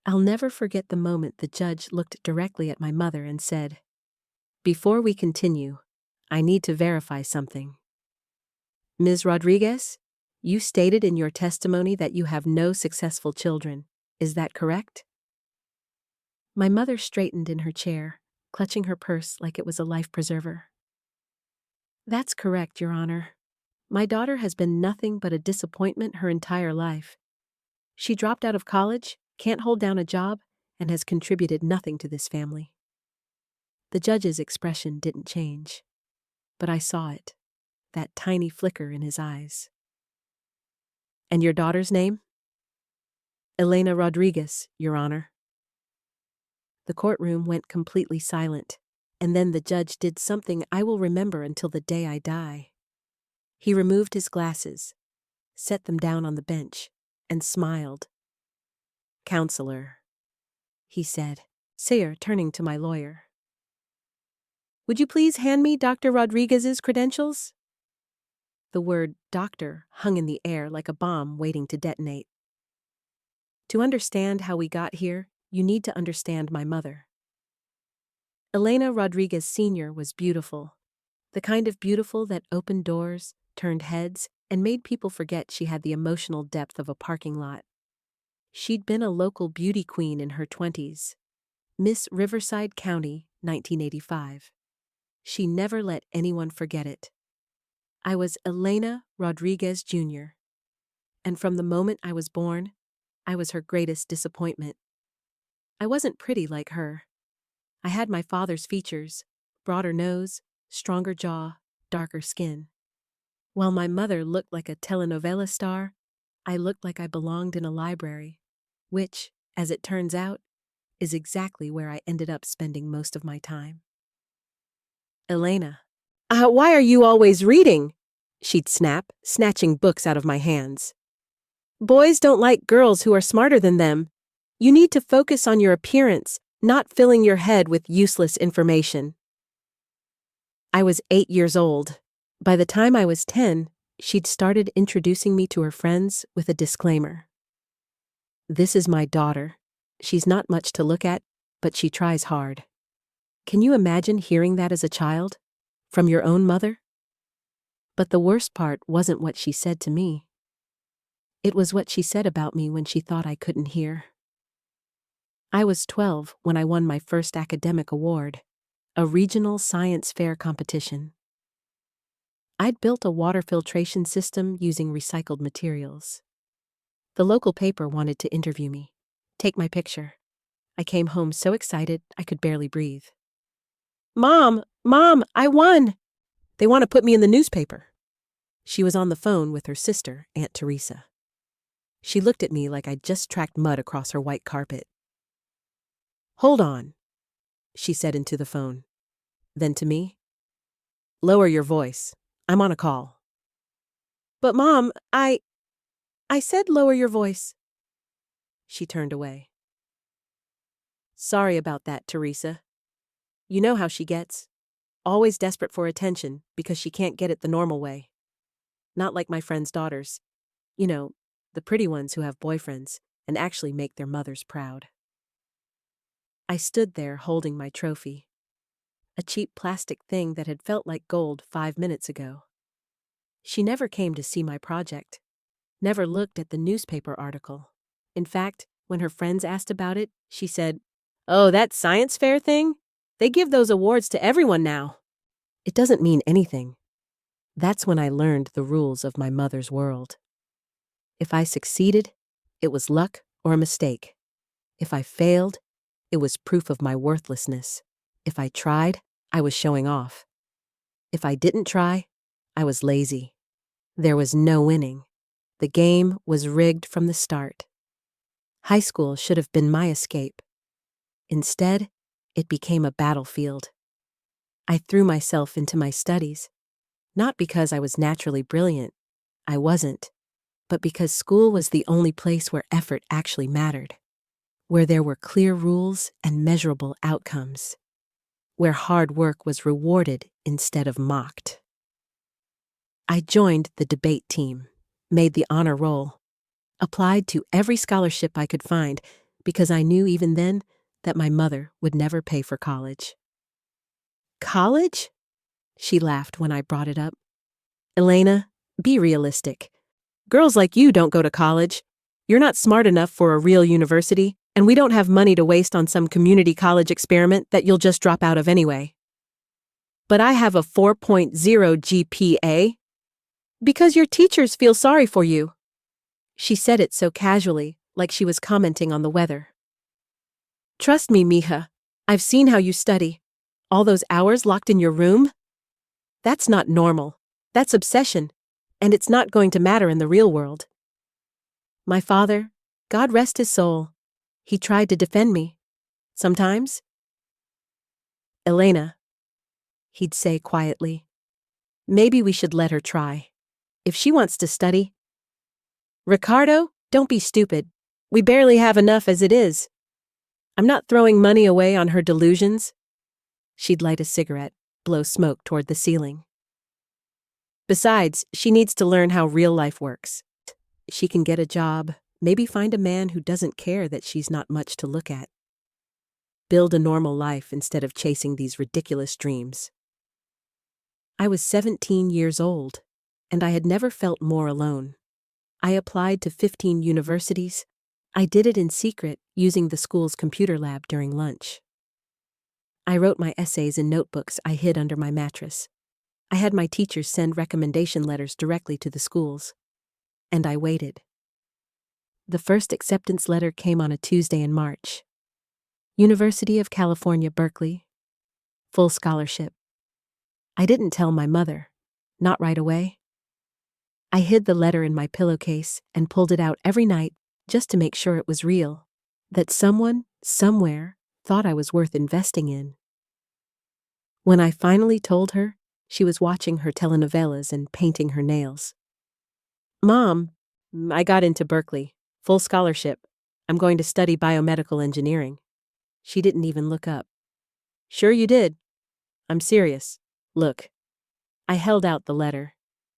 I'll never forget the moment the judge looked directly at my mother and said, "Before we continue, I need to verify something. Ms. Rodriguez, you stated in your testimony that you have no successful children. Is that correct?" My mother straightened in her chair, clutching her purse like it was a life preserver. "That's correct, Your Honor. My daughter has been nothing but a disappointment her entire life. She dropped out of college, can't hold down a job, and has contributed nothing to this family." The judge's expression didn't change, but I saw it, that tiny flicker in his eyes. "And your daughter's name?" "Elena Rodriguez, Your Honor." The courtroom went completely silent, and then the judge did something I will remember until the day I die. He removed his glasses, set them down on the bench, and smiled. "Counselor," he said, turning to my lawyer. "Would you please hand me Dr. Rodriguez's credentials?" The word doctor hung in the air like a bomb waiting to detonate. To understand how we got here, you need to understand my mother. Elena Rodriguez Sr. was beautiful, the kind of beautiful that opened doors, turned heads, and made people forget she had the emotional depth of a parking lot. She'd been a local beauty queen in her 20s. Miss Riverside County, 1985. She never let anyone forget it. I was Elena Rodriguez Jr., and from the moment I was born, I was her greatest disappointment. I wasn't pretty like her. I had my father's features: broader nose, stronger jaw, darker skin. While my mother looked like a telenovela star, I looked like I belonged in a library, which, as it turns out, is exactly where I ended up spending most of my time. "Elena, why are you always reading?" she'd snap, snatching books out of my hands. "Boys don't like girls who are smarter than them. You need to focus on your appearance, not filling your head with useless information." I was 8 years old. By the time I was 10, she'd started introducing me to her friends with a disclaimer. "This is my daughter. She's not much to look at, but she tries hard." Can you imagine hearing that as a child? From your own mother? But the worst part wasn't what she said to me. It was what she said about me when she thought I couldn't hear. I was 12 when I won my first academic award, a regional science fair competition. I'd built a water filtration system using recycled materials. The local paper wanted to interview me, take my picture. I came home so excited I could barely breathe. Mom, I won! They want to put me in the newspaper." She was on the phone with her sister, Aunt Teresa. She looked at me like I'd just tracked mud across her white carpet. "Hold on," she said into the phone. Then to me, "Lower your voice. I'm on a call." "But Mom, I said lower your voice." She turned away. "Sorry about that, Teresa. You know how she gets. Always desperate for attention because she can't get it the normal way. Not like my friends' daughters. You know, the pretty ones who have boyfriends and actually make their mothers proud." I stood there holding my trophy. A cheap plastic thing that had felt like gold 5 minutes ago. She never came to see my project. Never looked at the newspaper article. In fact, when her friends asked about it, she said, "Oh, that science fair thing? They give those awards to everyone now." It doesn't mean anything. That's when I learned the rules of my mother's world. If I succeeded, it was luck or a mistake. If I failed, it was proof of my worthlessness. If I tried, I was showing off. If I didn't try, I was lazy. There was no winning. The game was rigged from the start. High school should have been my escape. Instead, it became a battlefield. I threw myself into my studies, not because I was naturally brilliant. I wasn't. But because school was the only place where effort actually mattered, where there were clear rules and measurable outcomes, where hard work was rewarded instead of mocked. I joined the debate team, made the honor roll, applied to every scholarship I could find, because I knew even then that my mother would never pay for college. College? She laughed when I brought it up. Elena, be realistic. Girls like you don't go to college. You're not smart enough for a real university, and we don't have money to waste on some community college experiment that you'll just drop out of anyway. But I have a 4.0 GPA. Because your teachers feel sorry for you. She said it so casually, like she was commenting on the weather. Trust me, mija. I've seen how you study. All those hours locked in your room? That's not normal. That's obsession. And it's not going to matter in the real world. My father, God rest his soul, he tried to defend me. Sometimes. Elena, he'd say quietly, maybe we should let her try. If she wants to study. Ricardo, don't be stupid. We barely have enough as it is. I'm not throwing money away on her delusions. She'd light a cigarette, blow smoke toward the ceiling. Besides, she needs to learn how real life works. She can get a job, maybe find a man who doesn't care that she's not much to look at. Build a normal life instead of chasing these ridiculous dreams. I was 17 years old, and I had never felt more alone. I applied to 15 universities. I did it in secret, using the school's computer lab during lunch. I wrote my essays in notebooks I hid under my mattress. I had my teachers send recommendation letters directly to the schools. And I waited. The first acceptance letter came on a Tuesday in March. University of California, Berkeley. Full scholarship. I didn't tell my mother. Not right away. I hid the letter in my pillowcase and pulled it out every night just to make sure it was real. That someone, somewhere, thought I was worth investing in. When I finally told her, she was watching her telenovelas and painting her nails. Mom, I got into Berkeley. Full scholarship. I'm going to study biomedical engineering. She didn't even look up. Sure you did. I'm serious. Look. I held out the letter.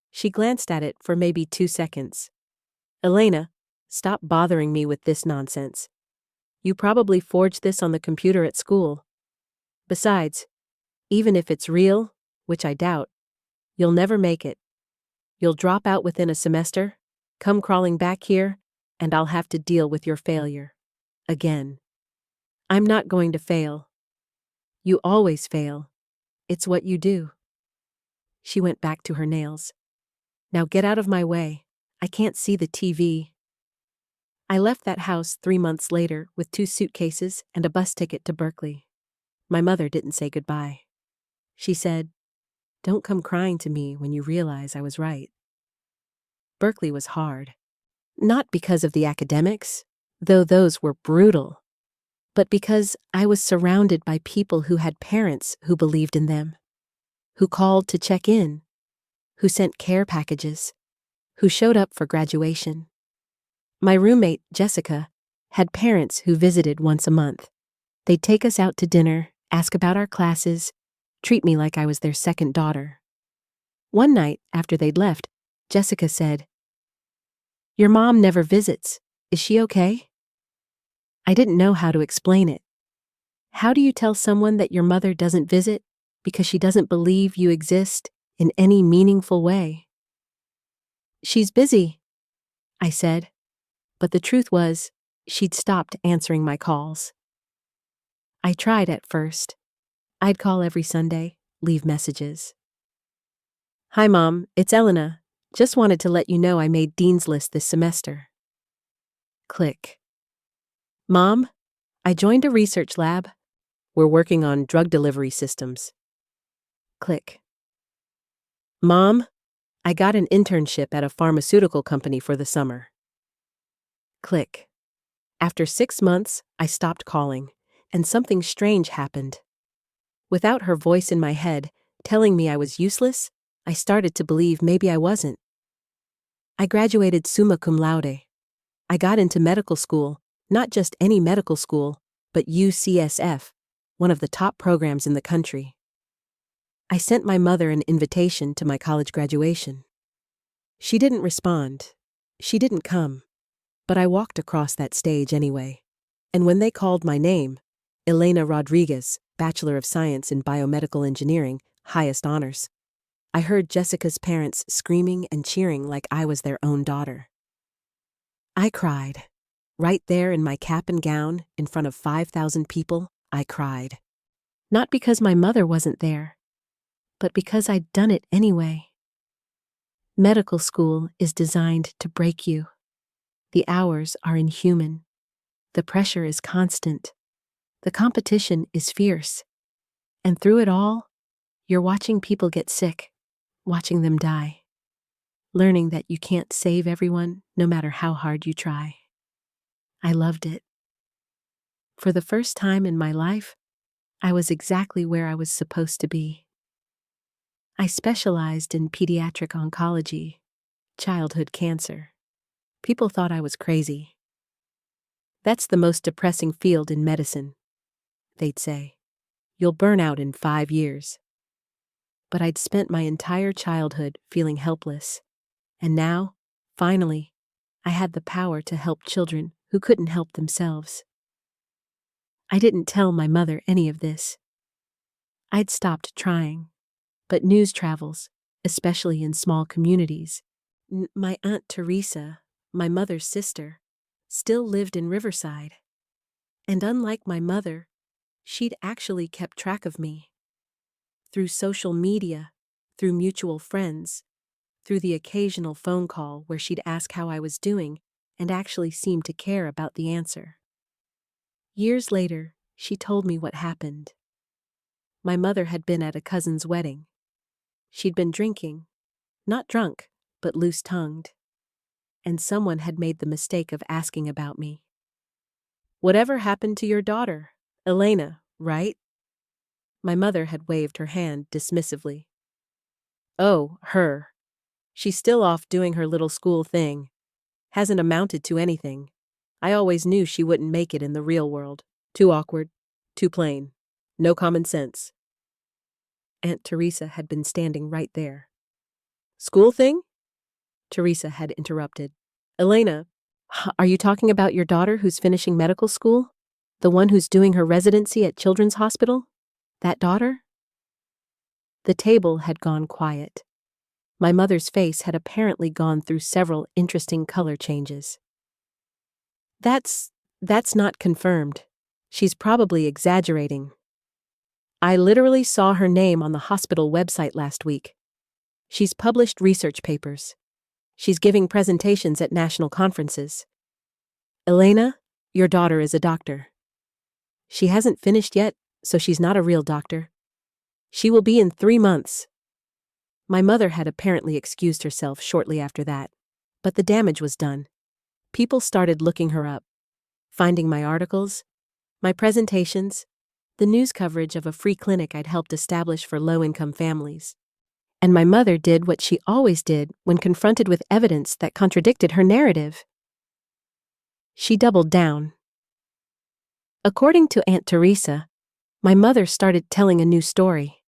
She glanced at it for maybe 2 seconds. Elena, stop bothering me with this nonsense. You probably forged this on the computer at school. Besides, even if it's real, which I doubt, you'll never make it. You'll drop out within a semester, come crawling back here, and I'll have to deal with your failure. Again. I'm not going to fail. You always fail. It's what you do. She went back to her nails. Now get out of my way. I can't see the TV. I left that house 3 months later with 2 suitcases and a bus ticket to Berkeley. My mother didn't say goodbye. She said, "Don't come crying to me when you realize I was right." Berkeley was hard. Not because of the academics, though those were brutal, but because I was surrounded by people who had parents who believed in them, who called to check in, who sent care packages, who showed up for graduation. My roommate, Jessica, had parents who visited once a month. They'd take us out to dinner, ask about our classes, treat me like I was their second daughter. One night, after they'd left, Jessica said, "Your mom never visits. Is she okay?" I didn't know how to explain it. How do you tell someone that your mother doesn't visit because she doesn't believe you exist in any meaningful way? "She's busy," I said, but the truth was, she'd stopped answering my calls. I tried at first. I'd call every Sunday, leave messages. "Hi, Mom, it's Elena. Just wanted to let you know I made Dean's List this semester." Click. "Mom, I joined a research lab. We're working on drug delivery systems." Click. "Mom, I got an internship at a pharmaceutical company for the summer." Click. After 6 months, I stopped calling, and something strange happened. Without her voice in my head, telling me I was useless, I started to believe maybe I wasn't. I graduated summa cum laude. I got into medical school, not just any medical school, but UCSF, one of the top programs in the country. I sent my mother an invitation to my college graduation. She didn't respond. She didn't come. But I walked across that stage anyway. And when they called my name, Elena Rodriguez, Bachelor of Science in Biomedical Engineering, highest honors, I heard Jessica's parents screaming and cheering like I was their own daughter. I cried. Right there in my cap and gown, in front of 5,000 people, I cried. Not because my mother wasn't there, but because I'd done it anyway. Medical school is designed to break you. The hours are inhuman. The pressure is constant. The competition is fierce. And through it all, you're watching people get sick, watching them die, learning that you can't save everyone no matter how hard you try. I loved it. For the first time in my life, I was exactly where I was supposed to be. I specialized in pediatric oncology, childhood cancer. People thought I was crazy. That's the most depressing field in medicine, they'd say. You'll burn out in 5 years. But I'd spent my entire childhood feeling helpless. And now, finally, I had the power to help children who couldn't help themselves. I didn't tell my mother any of this. I'd stopped trying. But news travels, especially in small communities. My Aunt Teresa, my mother's sister, still lived in Riverside. And unlike my mother, she'd actually kept track of me. Through social media, through mutual friends, through the occasional phone call where she'd ask how I was doing and actually seemed to care about the answer. Years later, she told me what happened. My mother had been at a cousin's wedding. She'd been drinking, not drunk, but loose-tongued. And someone had made the mistake of asking about me. Whatever happened to your daughter? Elena, right? My mother had waved her hand dismissively. Oh, her. She's still off doing her little school thing. Hasn't amounted to anything. I always knew she wouldn't make it in the real world. Too awkward, too plain, no common sense. Aunt Teresa had been standing right there. School thing? Teresa had interrupted. Elena, are you talking about your daughter who's finishing medical school? The one who's doing her residency at Children's Hospital? That daughter? The table had gone quiet. My mother's face had apparently gone through several interesting color changes. That's not confirmed. She's probably exaggerating. I literally saw her name on the hospital website last week. She's published research papers. She's giving presentations at national conferences. Elena, your daughter is a doctor. She hasn't finished yet, so she's not a real doctor. She will be in 3 months. My mother had apparently excused herself shortly after that, but the damage was done. People started looking her up, finding my articles, my presentations, the news coverage of a free clinic I'd helped establish for low-income families. And my mother did what she always did when confronted with evidence that contradicted her narrative. She doubled down. According to Aunt Teresa, my mother started telling a new story.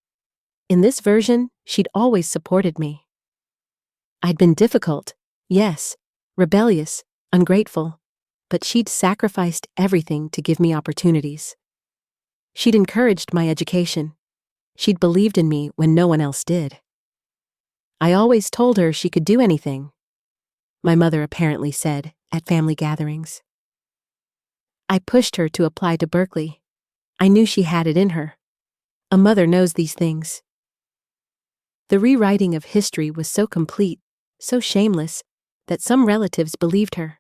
In this version, she'd always supported me. I'd been difficult, yes, rebellious, ungrateful, but she'd sacrificed everything to give me opportunities. She'd encouraged my education. She'd believed in me when no one else did. I always told her she could do anything, my mother apparently said at family gatherings. I pushed her to apply to Berkeley. I knew she had it in her. A mother knows these things. The rewriting of history was so complete, so shameless, that some relatives believed her.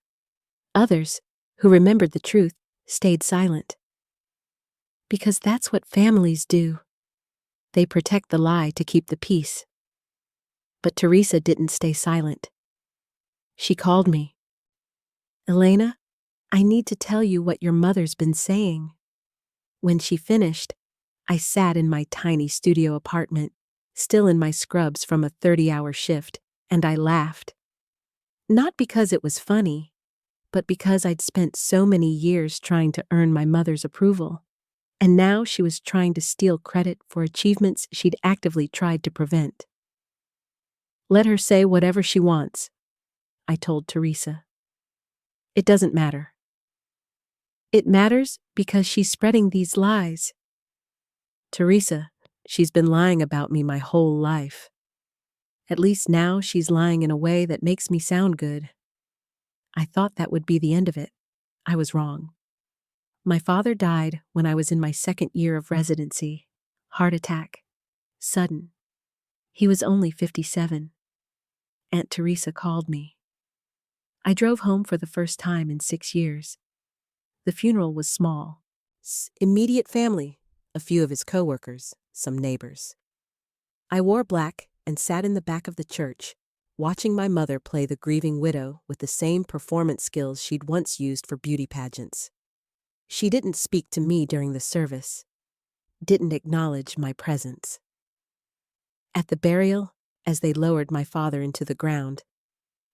Others, who remembered the truth, stayed silent. Because that's what families do. They protect the lie to keep the peace. But Teresa didn't stay silent. She called me. Elena, I need to tell you what your mother's been saying. When she finished, I sat in my tiny studio apartment, still in my scrubs from a 30-hour shift, and I laughed. Not because it was funny, but because I'd spent so many years trying to earn my mother's approval, and now she was trying to steal credit for achievements she'd actively tried to prevent. Let her say whatever she wants, I told Teresa. It doesn't matter. It matters because she's spreading these lies. Teresa, she's been lying about me my whole life. At least now she's lying in a way that makes me sound good. I thought that would be the end of it. I was wrong. My father died when I was in my second year of residency. Heart attack. Sudden. He was only 57. Aunt Teresa called me. I drove home for the first time in 6 years. The funeral was small. Immediate family, a few of his coworkers, some neighbors. I wore black and sat in the back of the church, watching my mother play the grieving widow with the same performance skills she'd once used for beauty pageants. She didn't speak to me during the service, didn't acknowledge my presence. At the burial, as they lowered my father into the ground,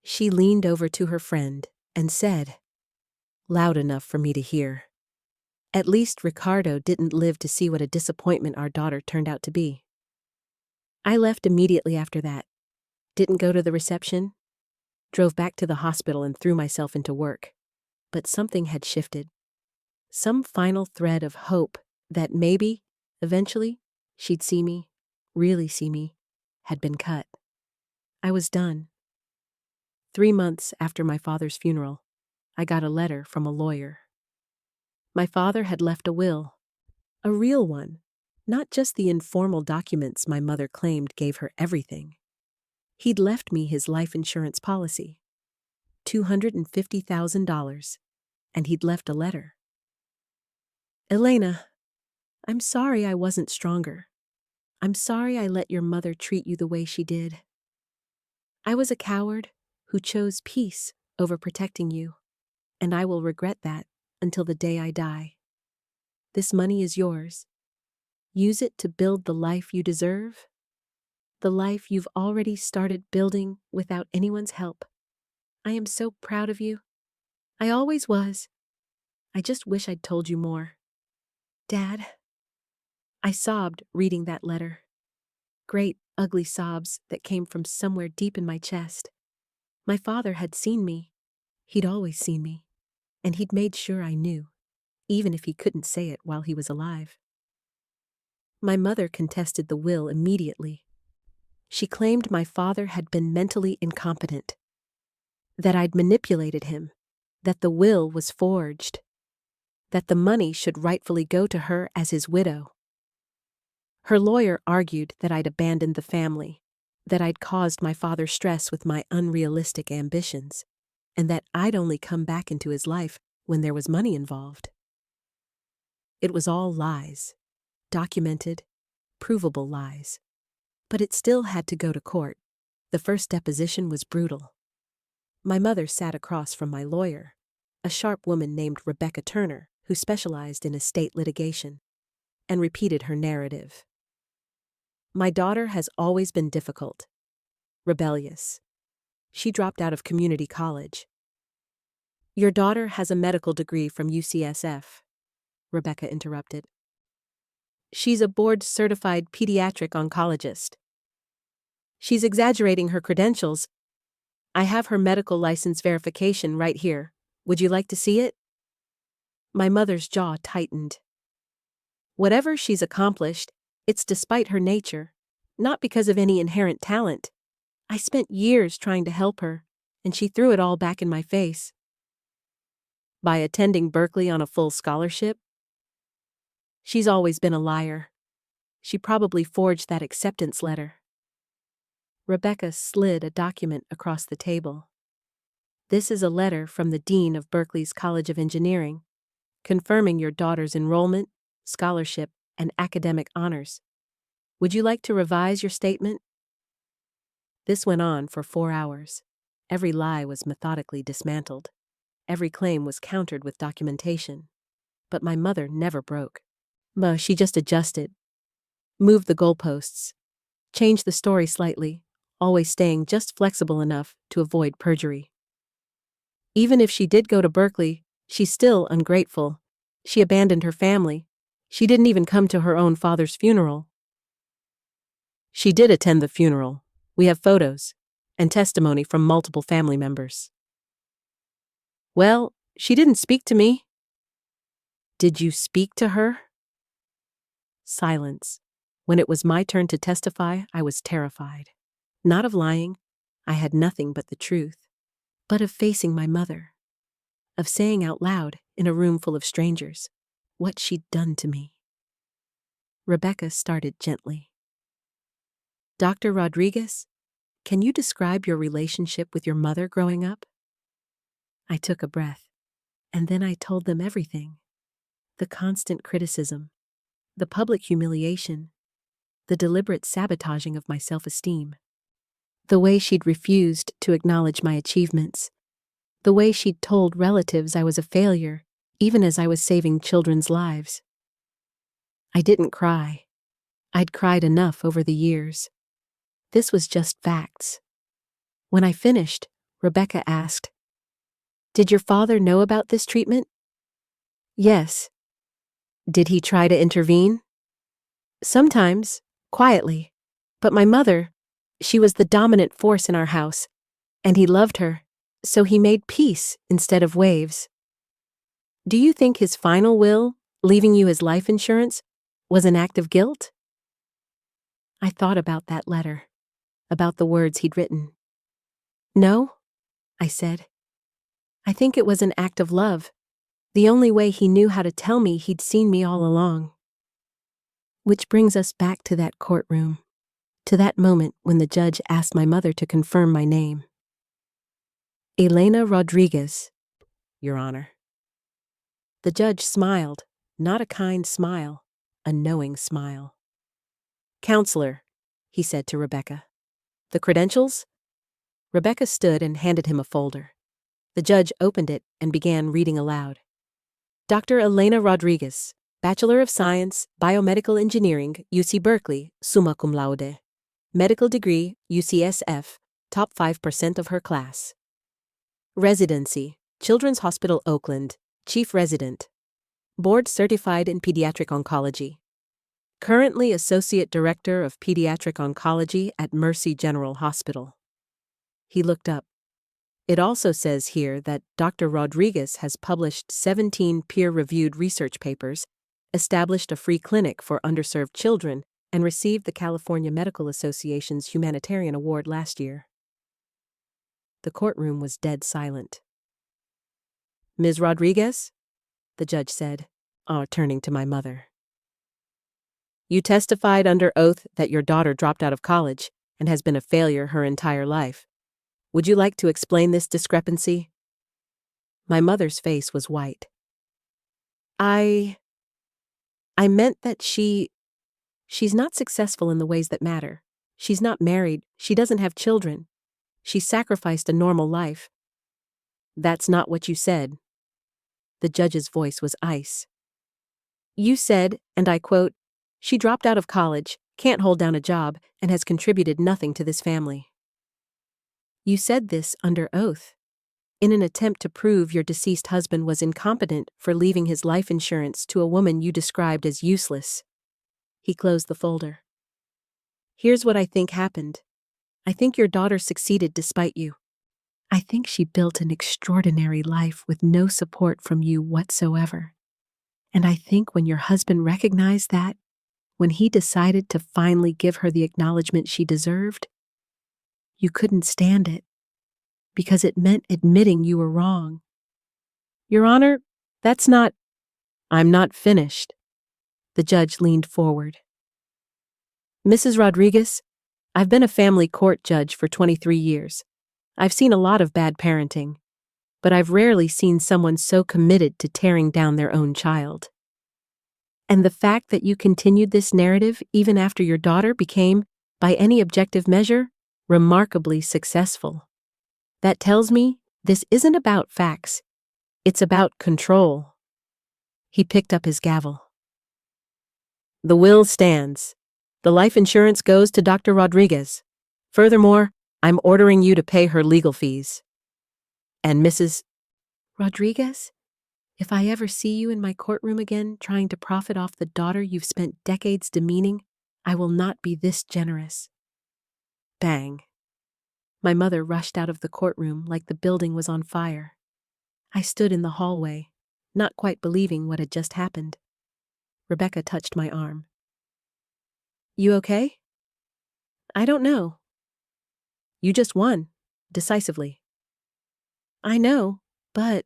she leaned over to her friend and said, loud enough for me to hear, "At least Ricardo didn't live to see what a disappointment our daughter turned out to be." I left immediately after that, didn't go to the reception, drove back to the hospital and threw myself into work. But something had shifted. Some final thread of hope that maybe, eventually, she'd see me, really see me, had been cut. I was done. 3 months after my father's funeral, I got a letter from a lawyer. My father had left a will, a real one, not just the informal documents my mother claimed gave her everything. He'd left me his life insurance policy, $250,000, and he'd left a letter. "Elena, I'm sorry I wasn't stronger. I'm sorry I let your mother treat you the way she did. I was a coward who chose peace over protecting you, and I will regret that until the day I die. This money is yours. Use it to build the life you deserve, the life you've already started building without anyone's help. I am so proud of you. I always was. I just wish I'd told you more. Dad." I sobbed reading that letter. Great, ugly sobs that came from somewhere deep in my chest. My father had seen me. He'd always seen me. And he'd made sure I knew, even if he couldn't say it while he was alive. My mother contested the will immediately. She claimed my father had been mentally incompetent, that I'd manipulated him, that the will was forged, that the money should rightfully go to her as his widow. Her lawyer argued that I'd abandoned the family, that I'd caused my father stress with my unrealistic ambitions, and that I'd only come back into his life when there was money involved. It was all lies, documented, provable lies. But it still had to go to court. The first deposition was brutal. My mother sat across from my lawyer, a sharp woman named Rebecca Turner, who specialized in estate litigation, and repeated her narrative. My daughter has always been difficult, rebellious. She dropped out of community college. Your daughter has a medical degree from UCSF, Rebecca interrupted. She's a board-certified pediatric oncologist. She's exaggerating her credentials. I have her medical license verification right here. Would you like to see it? My mother's jaw tightened. Whatever she's accomplished, it's despite her nature, not because of any inherent talent. I spent years trying to help her, and she threw it all back in my face. By attending Berkeley on a full scholarship? She's always been a liar. She probably forged that acceptance letter. Rebecca slid a document across the table. This is a letter from the Dean of Berkeley's College of Engineering, confirming your daughter's enrollment, scholarship, and academic honors. Would you like to revise your statement? This went on for 4 hours. Every lie was methodically dismantled. Every claim was countered with documentation. But my mother never broke. She just adjusted, moved the goalposts, changed the story slightly, always staying just flexible enough to avoid perjury. Even if she did go to Berkeley, she's still ungrateful. She abandoned her family. She didn't even come to her own father's funeral. She did attend the funeral. We have photos and testimony from multiple family members. Well, she didn't speak to me. Did you speak to her? Silence. When it was my turn to testify, I was terrified. Not of lying, I had nothing but the truth, but of facing my mother, of saying out loud in a room full of strangers what she'd done to me. Rebecca started gently. Dr. Rodriguez, can you describe your relationship with your mother growing up? I took a breath, and then I told them everything. The constant criticism, the public humiliation, the deliberate sabotaging of my self-esteem, the way she'd refused to acknowledge my achievements, the way she'd told relatives I was a failure, even as I was saving children's lives. I didn't cry. I'd cried enough over the years. This was just facts. When I finished, Rebecca asked, "Did your father know about this treatment?" "Yes." "Did he try to intervene?" "Sometimes, quietly. But my mother, she was the dominant force in our house, and he loved her, so he made peace instead of waves." "Do you think his final will, leaving you his life insurance, was an act of guilt?" I thought about that letter, about the words he'd written. "No," I said. "I think it was an act of love, the only way he knew how to tell me he'd seen me all along." Which brings us back to that courtroom, to that moment when the judge asked my mother to confirm my name. "Elena Rodriguez, Your Honor." The judge smiled, not a kind smile, a knowing smile. "Counselor," he said to Rebecca. "The credentials?" Rebecca stood and handed him a folder. The judge opened it and began reading aloud. "Dr. Elena Rodriguez, Bachelor of Science, Biomedical Engineering, UC Berkeley, summa cum laude. Medical degree, UCSF, top 5% of her class. Residency, Children's Hospital Oakland, Chief Resident. Board certified in Pediatric Oncology. Currently Associate Director of Pediatric Oncology at Mercy General Hospital." He looked up. It also says here that Dr. Rodriguez has published 17 peer-reviewed research papers, established a free clinic for underserved children, and received the California Medical Association's Humanitarian Award last year. The courtroom was dead silent. "Ms. Rodriguez?" the judge said, turning to my mother. "You testified under oath that your daughter dropped out of college and has been a failure her entire life. Would you like to explain this discrepancy?" My mother's face was white. I meant that she's not successful in the ways that matter. She's not married. She doesn't have children. She sacrificed a normal life." "That's not what you said." The judge's voice was ice. "You said, and I quote, 'She dropped out of college, can't hold down a job, and has contributed nothing to this family.' You said this under oath, in an attempt to prove your deceased husband was incompetent for leaving his life insurance to a woman you described as useless." He closed the folder. "Here's what I think happened. I think your daughter succeeded despite you. I think she built an extraordinary life with no support from you whatsoever. And I think when your husband recognized that, when he decided to finally give her the acknowledgement she deserved, you couldn't stand it, because it meant admitting you were wrong." "Your Honor, that's not—" "I'm not finished." The judge leaned forward. "Mrs. Rodriguez, I've been a family court judge for 23 years. I've seen a lot of bad parenting, but I've rarely seen someone so committed to tearing down their own child. And the fact that you continued this narrative even after your daughter became, by any objective measure, remarkably successful. That tells me this isn't about facts. It's about control." He picked up his gavel. "The will stands. The life insurance goes to Dr. Rodriguez. Furthermore, I'm ordering you to pay her legal fees. And Mrs. Rodriguez, if I ever see you in my courtroom again trying to profit off the daughter you've spent decades demeaning, I will not be this generous." Bang. My mother rushed out of the courtroom like the building was on fire. I stood in the hallway, not quite believing what had just happened. Rebecca touched my arm. You okay? I don't know. You just won, decisively. I know, but...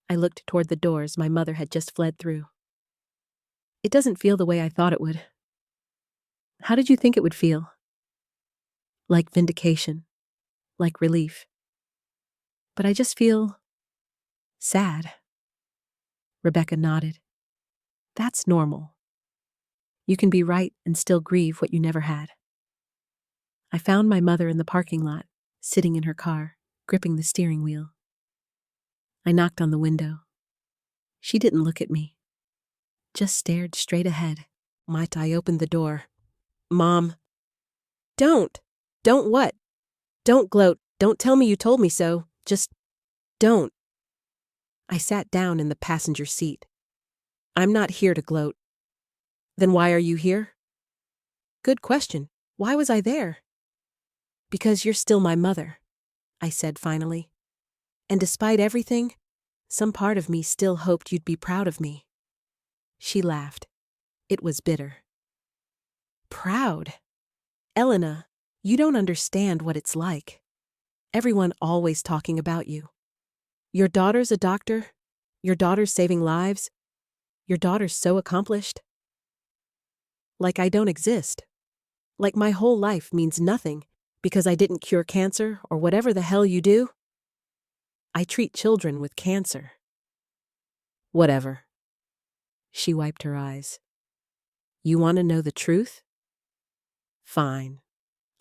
I looked toward the doors my mother had just fled through. It doesn't feel the way I thought it would. How did you think it would feel? Like vindication, like relief. But I just feel... sad. Rebecca nodded. That's normal. You can be right and still grieve what you never had. I found my mother in the parking lot, sitting in her car, gripping the steering wheel. I knocked on the window. She didn't look at me, just stared straight ahead. I opened the door. Mom. Don't what? Don't gloat. Don't tell me you told me so. Just don't. I sat down in the passenger seat. I'm not here to gloat. Then why are you here? Good question. Why was I there? Because you're still my mother, I said finally. And despite everything, some part of me still hoped you'd be proud of me. She laughed. It was bitter. Proud? Elena, you don't understand what it's like. Everyone always talking about you. Your daughter's a doctor. Your daughter's saving lives. Your daughter's so accomplished. Like I don't exist. Like my whole life means nothing because I didn't cure cancer or whatever the hell you do. I treat children with cancer. Whatever. She wiped her eyes. You want to know the truth? Fine.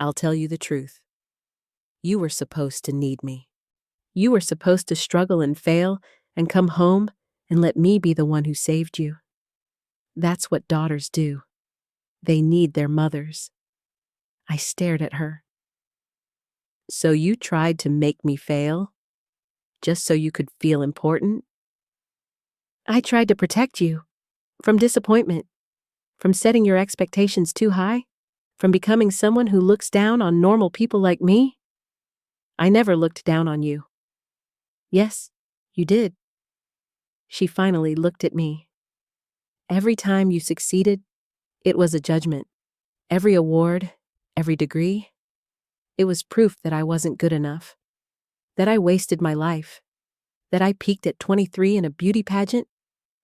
I'll tell you the truth. You were supposed to need me. You were supposed to struggle and fail and come home and let me be the one who saved you. That's what daughters do. They need their mothers. I stared at her. So you tried to make me fail? Just so you could feel important? I tried to protect you. From disappointment. From setting your expectations too high. From becoming someone who looks down on normal people like me. I never looked down on you. Yes, you did. She finally looked at me. Every time you succeeded, it was a judgment. Every award, every degree, it was proof that I wasn't good enough. That I wasted my life. That I peaked at 23 in a beauty pageant,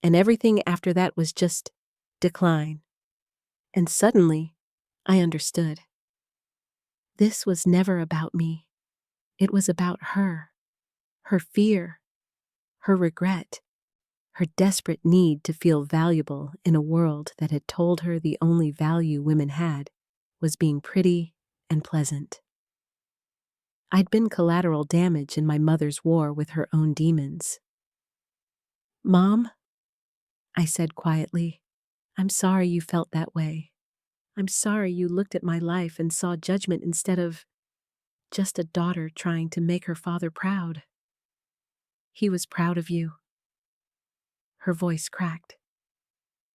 and everything after that was just decline. And suddenly, I understood. This was never about me. It was about her. Her fear. Her regret. Her desperate need to feel valuable in a world that had told her the only value women had was being pretty and pleasant. I'd been collateral damage in my mother's war with her own demons. Mom, I said quietly, I'm sorry you felt that way. I'm sorry you looked at my life and saw judgment instead of just a daughter trying to make her father proud. He was proud of you. Her voice cracked.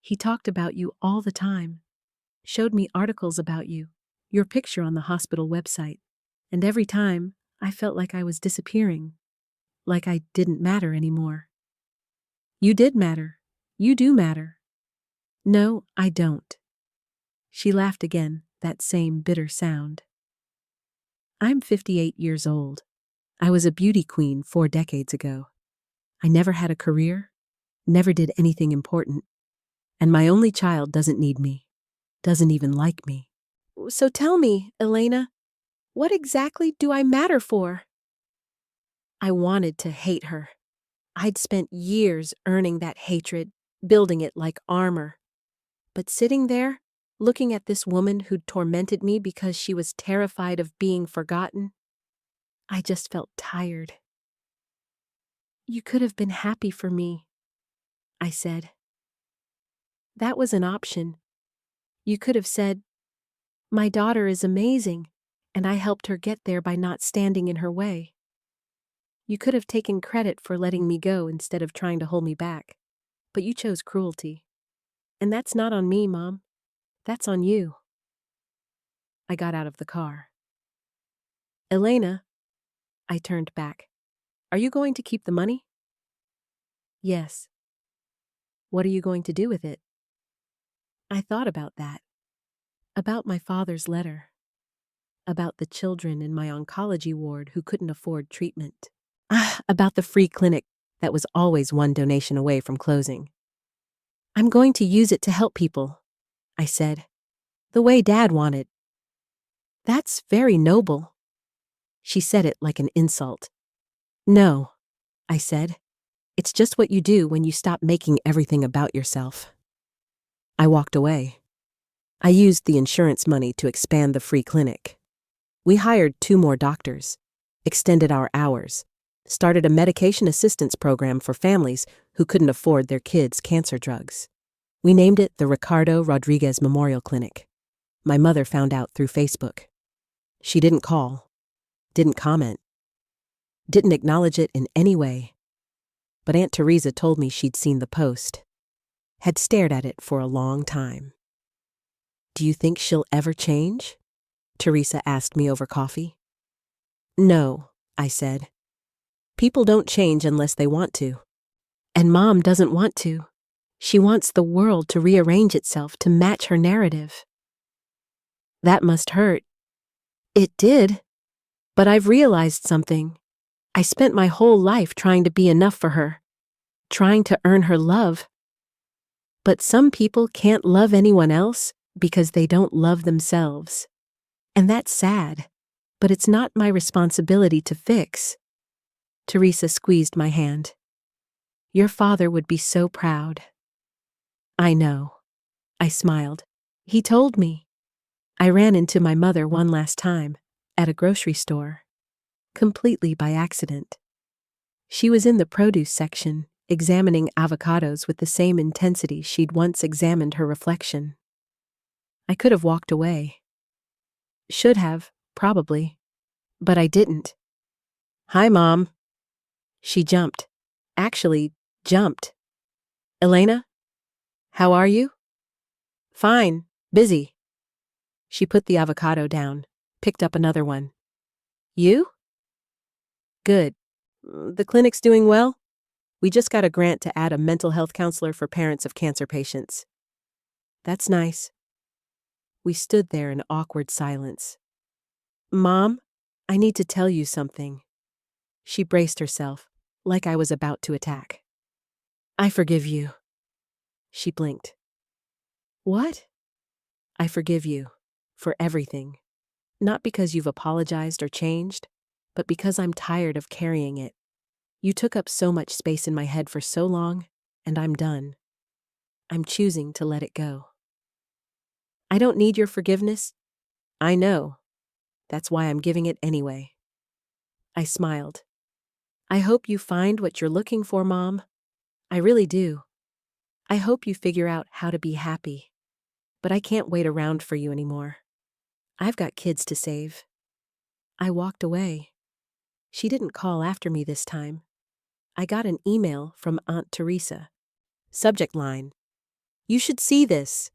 He talked about you all the time, showed me articles about you, your picture on the hospital website, and every time I felt like I was disappearing, like I didn't matter anymore. You did matter. You do matter. No, I don't. She laughed again, that same bitter sound. I'm 58 years old. I was a beauty queen 4 decades ago. I never had a career, never did anything important, and my only child doesn't need me, doesn't even like me. So tell me, Elena, what exactly do I matter for? I wanted to hate her. I'd spent years earning that hatred, building it like armor. But sitting there, looking at this woman who'd tormented me because she was terrified of being forgotten, I just felt tired. You could have been happy for me, I said. That was an option. You could have said, my daughter is amazing, and I helped her get there by not standing in her way. You could have taken credit for letting me go instead of trying to hold me back, but you chose cruelty. And that's not on me, Mom. That's on you. I got out of the car. Elena, I turned back. Are you going to keep the money? Yes. What are you going to do with it? I thought about that. About my father's letter. About the children in my oncology ward who couldn't afford treatment. About the free clinic that was always one donation away from closing. I'm going to use it to help people, I said. The way Dad wanted. That's very noble. She said it like an insult. No, I said. It's just what you do when you stop making everything about yourself. I walked away. I used the insurance money to expand the free clinic. We hired 2 more doctors, extended our hours, started a medication assistance program for families who couldn't afford their kids' cancer drugs. We named it the Ricardo Rodriguez Memorial Clinic. My mother found out through Facebook. She didn't call, didn't comment, didn't acknowledge it in any way. But Aunt Teresa told me she'd seen the post, had stared at it for a long time. Do you think she'll ever change? Teresa asked me over coffee. No, I said. People don't change unless they want to. And Mom doesn't want to. She wants the world to rearrange itself to match her narrative. That must hurt. It did. But I've realized something. I spent my whole life trying to be enough for her, trying to earn her love. But some people can't love anyone else because they don't love themselves. And that's sad, but it's not my responsibility to fix. Teresa squeezed my hand. Your father would be so proud. I know. I smiled. He told me. I ran into my mother one last time, at a grocery store, completely by accident. She was in the produce section, examining avocados with the same intensity she'd once examined her reflection. I could have walked away. Should have, probably, but I didn't. Hi, Mom. She jumped. Actually, jumped. Elena? How are you? Fine, busy. She put the avocado down, picked up another one. You? Good. The clinic's doing well? We just got a grant to add a mental health counselor for parents of cancer patients. That's nice. We stood there in awkward silence. Mom, I need to tell you something. She braced herself, like I was about to attack. I forgive you. She blinked. What? I forgive you. For everything. Not because you've apologized or changed, but because I'm tired of carrying it. You took up so much space in my head for so long, and I'm done. I'm choosing to let it go. I don't need your forgiveness. I know. That's why I'm giving it anyway. I smiled. I hope you find what you're looking for, Mom. I really do. I hope you figure out how to be happy. But I can't wait around for you anymore. I've got kids to save. I walked away. She didn't call after me this time. I got an email from Aunt Teresa. Subject line: You should see this.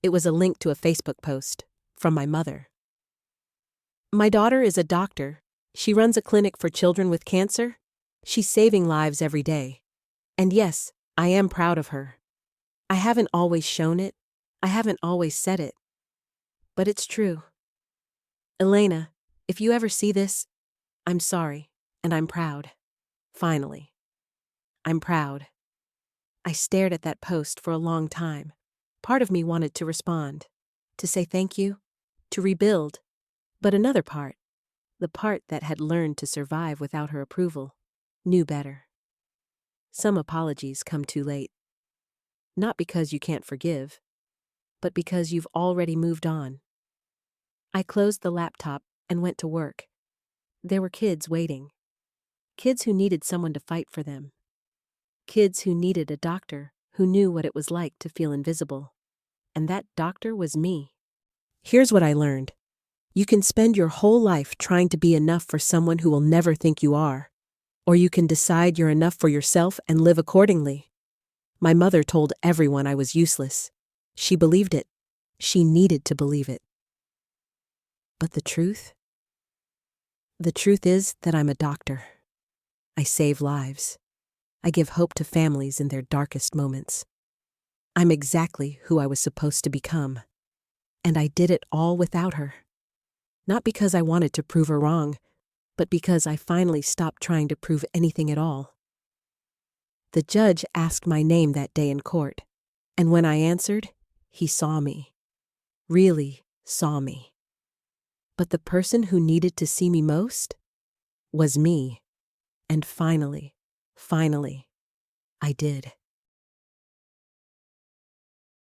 It was a link to a Facebook post from my mother. My daughter is a doctor. She runs a clinic for children with cancer. She's saving lives every day. And yes, I am proud of her. I haven't always shown it. I haven't always said it. But it's true. Elena, if you ever see this, I'm sorry, and I'm proud. Finally. I'm proud. I stared at that post for a long time. Part of me wanted to respond, to say thank you, to rebuild. But another part, the part that had learned to survive without her approval, knew better. Some apologies come too late. Not because you can't forgive, but because you've already moved on. I closed the laptop and went to work. There were kids waiting. Kids who needed someone to fight for them. Kids who needed a doctor who knew what it was like to feel invisible. And that doctor was me. Here's what I learned. You can spend your whole life trying to be enough for someone who will never think you are. Or you can decide you're enough for yourself and live accordingly. My mother told everyone I was useless. She believed it. She needed to believe it. But the truth? The truth is that I'm a doctor. I save lives. I give hope to families in their darkest moments. I'm exactly who I was supposed to become. And I did it all without her. Not because I wanted to prove her wrong, but because I finally stopped trying to prove anything at all. The judge asked my name that day in court, and when I answered, he saw me. Really saw me. But the person who needed to see me most was me. And finally, I did.